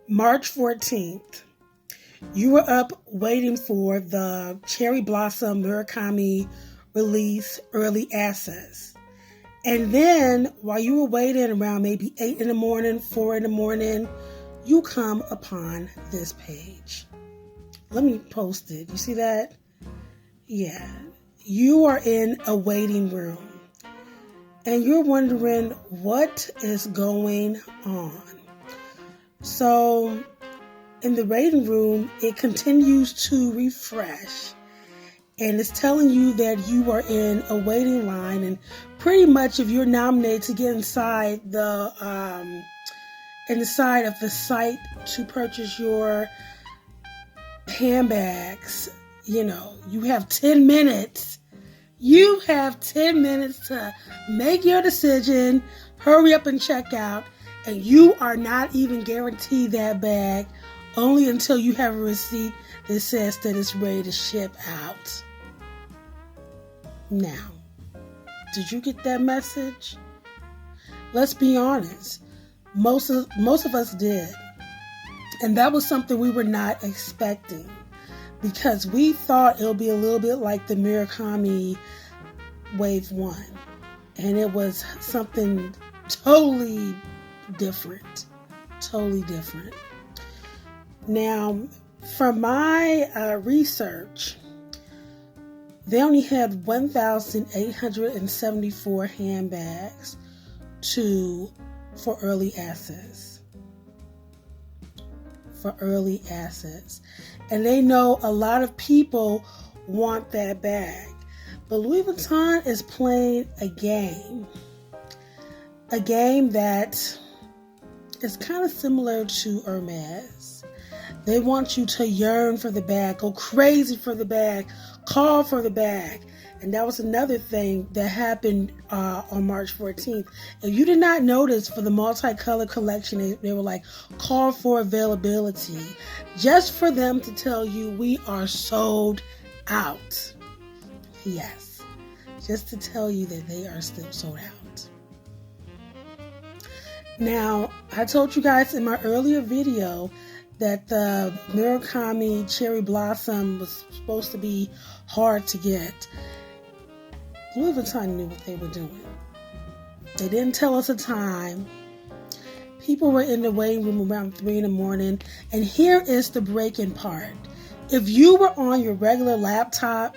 March 14th, you were up waiting for the Cherry Blossom Murakami release early access. And then while you were waiting around maybe 8 in the morning, 4 in the morning, you come upon this page. Let me post it. You see that? Yeah. You are in a waiting room and you're wondering what is going on. So in the waiting room, it continues to refresh and it's telling you that you are in a waiting line, and pretty much if you're nominated to get inside the inside of the site to purchase your handbags, you have 10 minutes. You have 10 minutes to make your decision, hurry up and check out, and you are not even guaranteed that bag only until you have a receipt that says that it's ready to ship out. Now, did you get that message? Let's be honest. Most of us did. And that was something we were not expecting, because we thought it would be a little bit like the Murakami Wave 1. And it was something totally different. Totally different. Now, from my research, they only had 1,874 handbags for early access. And they know a lot of people want that bag. But Louis Vuitton is playing a game that is kind of similar to Hermes. They want you to yearn for the bag, go crazy for the bag, call for the bag. And that was another thing that happened on March 14th. If you did not notice, for the multicolored collection, they were like, call for availability, just for them to tell you we are sold out. Yes, just to tell you that they are still sold out. Now, I told you guys in my earlier video that the Murakami Cherry Blossom was supposed to be hard to get. Louis Vuitton knew what they were doing. They didn't tell us a time. People were in the waiting room around 3 in the morning. And here is the breaking part. If you were on your regular laptop,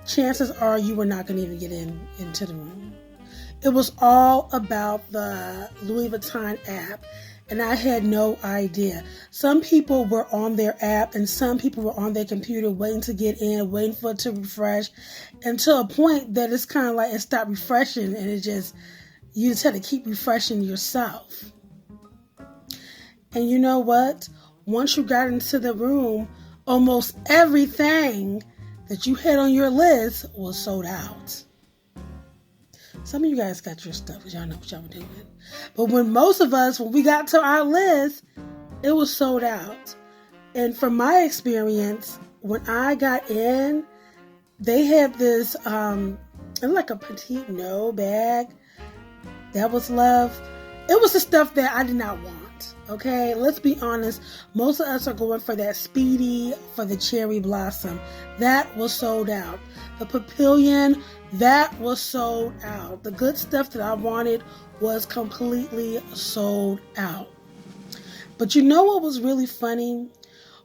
chances are you were not going to even get into the room. It was all about the Louis Vuitton app. And I had no idea. Some people were on their app and some people were on their computer waiting to get in, waiting for it to refresh, until a point that it's kind of like it stopped refreshing and you just had to keep refreshing yourself. And you know what? Once you got into the room, almost everything that you had on your list was sold out. Some of you guys got your stuff because y'all know what y'all were doing. But when we got to our list, it was sold out. And from my experience, when I got in, they had this, like a petite no bag that was left. It was the stuff that I did not want. Okay, let's be honest. Most of us are going for that speedy, for the Cherry Blossom. That was sold out. The Papillion, that was sold out. The good stuff that I wanted was completely sold out. But you know what was really funny?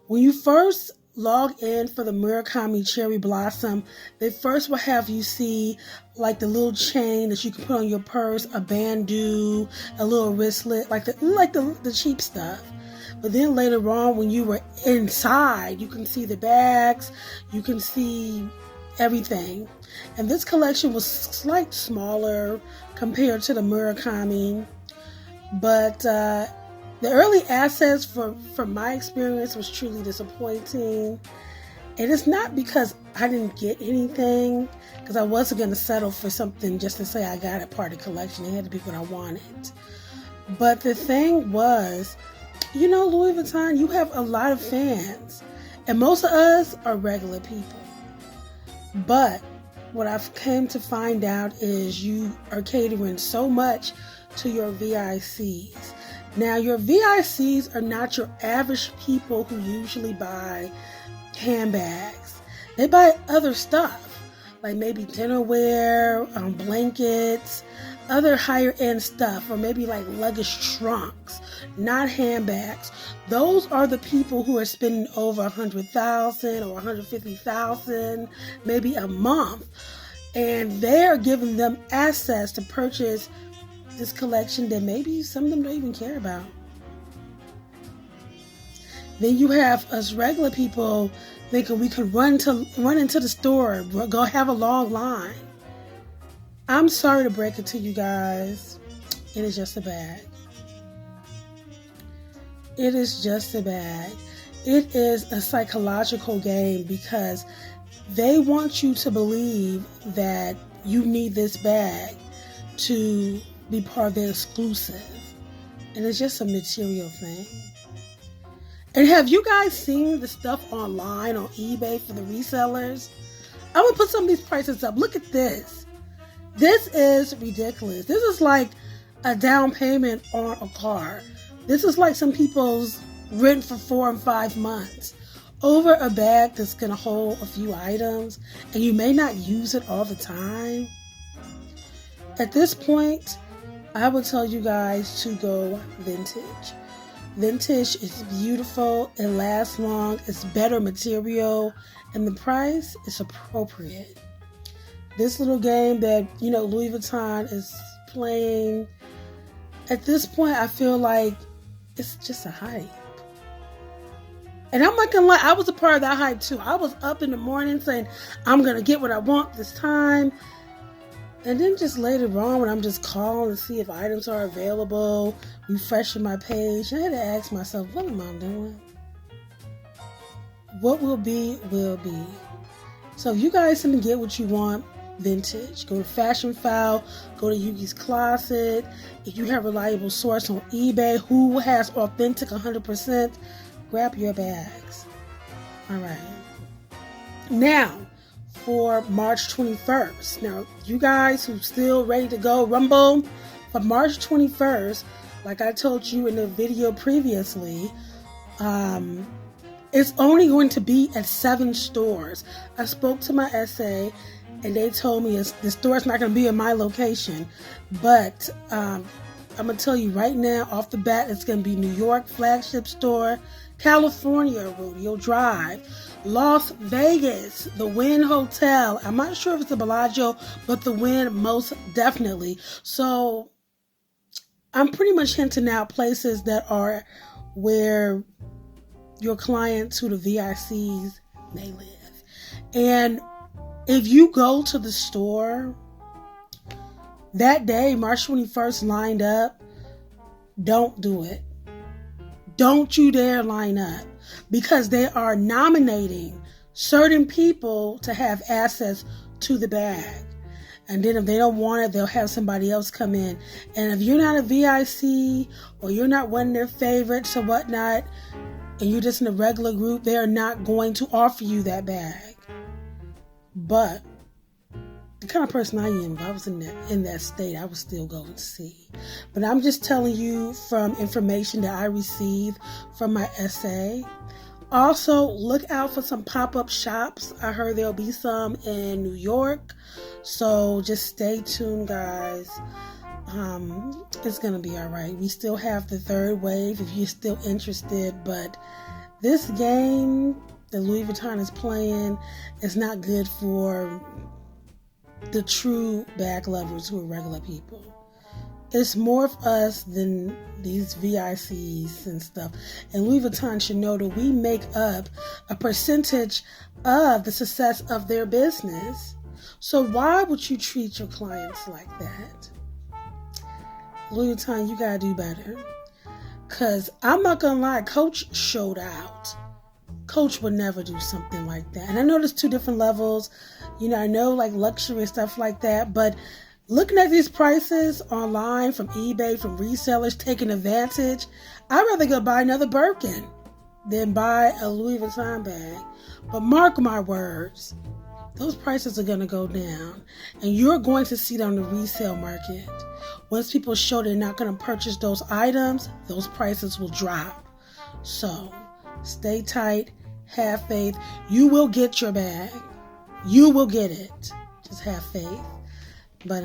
When you first log in for the Murakami Cherry Blossom, they first will have you see like the little chain that you can put on your purse, a bandeau, a little wristlet, like the cheap stuff. But then later on, when you were inside, you can see the bags, you can see everything. And this collection was slightly smaller compared to the Murakami. But the early access, from my experience, was truly disappointing. And it's not because I didn't get anything, because I wasn't going to settle for something just to say I got a part of the collection. It had to be what I wanted. But the thing was, Louis Vuitton, you have a lot of fans. And most of us are regular people. But what I've come to find out is you are catering so much to your VICs Now, your VICs are not your average people who usually buy handbags. They buy other stuff, like maybe dinnerware, blankets, other higher end stuff, or maybe like luggage trunks, not handbags. Those are the people who are spending over $100,000 or $150,000, maybe a month, and they are giving them access to purchase this collection that maybe some of them don't even care about. Then you have us regular people thinking we can run into the store, go have a long line. I'm sorry to break it to you guys. It is just a bag. It is just a bag. It is a psychological game because they want you to believe that you need this bag to be part of their exclusive. And it's just a material thing. And have you guys seen the stuff online on eBay for the resellers? I'm going to put some of these prices up. Look at this. This is ridiculous. This is like a down payment on a car. This is like some people's rent for 4 and 5 months over a bag that's going to hold a few items, and you may not use it all the time. At this point, I would tell you guys to go vintage. Vintage is beautiful, it lasts long, it's better material, and the price is appropriate. This little game that, Louis Vuitton is playing, at this point, I feel like it's just a hype. And I'm not gonna lie, I was a part of that hype too. I was up in the morning saying, I'm gonna get what I want this time. And then just later on, when I'm just calling to see if items are available, refreshing my page, I had to ask myself, what am I doing? What will be, will be. So if you guys can get what you want, vintage, go to Fashion File, go to Yuki's Closet. If you have a reliable source on eBay who has authentic 100%, grab your bags. All right. Now, for March 21st. Now, you guys who still ready to go rumble, for March 21st, like I told you in the video previously, it's only going to be at 7 stores. I spoke to my SA, and they told me the store's not going to be in my location. But I'm going to tell you right now, off the bat, it's going to be New York flagship store, California, Rodeo Drive, Las Vegas, the Wynn Hotel. I'm not sure if it's the Bellagio, but the Wynn most definitely. So I'm pretty much hinting out places that are where your clients who the VICs may live. And if you go to the store that day, March 21st, lined up, don't do it. Don't you dare line up, because they are nominating certain people to have access to the bag. And then if they don't want it, they'll have somebody else come in. And if you're not a VIC or you're not one of their favorites or whatnot, and you're just in a regular group, they are not going to offer you that bag. But the kind of person I am, if I was in that state, I would still go and see. But I'm just telling you from information that I received from my SA. Also, look out for some pop-up shops. I heard there'll be some in New York. So just stay tuned, guys. It's going to be all right. We still have the third wave if you're still interested. But this game that Louis Vuitton is playing is not good for the true bag lovers who are regular people. It's more of us than these VICs and stuff. And Louis Vuitton should know that we make up a percentage of the success of their business. So why would you treat your clients like that? Louis Vuitton, you gotta do better. Because I'm not gonna lie, Coach showed out. Coach would never do something like that. And I know there's 2 different levels. I know like luxury and stuff like that, but looking at these prices online from eBay, from resellers taking advantage, I'd rather go buy another Birkin than buy a Louis Vuitton bag. But mark my words, those prices are going to go down. And you're going to see it on the resale market. Once people show they're not going to purchase those items, those prices will drop. So stay tight, have faith. You will get your bag. You will get it. Just have faith. But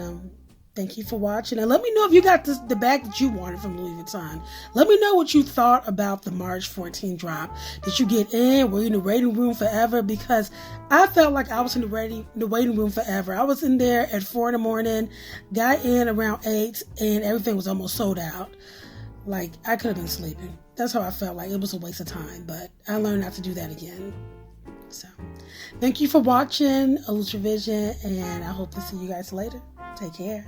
thank you for watching. And let me know if you got the bag that you wanted from Louis Vuitton. Let me know what you thought about the March 14 drop. Did you get in? Were you in the waiting room forever? Because I felt like I was in the waiting room forever. I was in there at 4 in the morning, got in around 8, and everything was almost sold out. Like, I could have been sleeping. That's how I felt like. It was a waste of time, but I learned not to do that again. So, thank you for watching Illustravision, and I hope to see you guys later. Take care.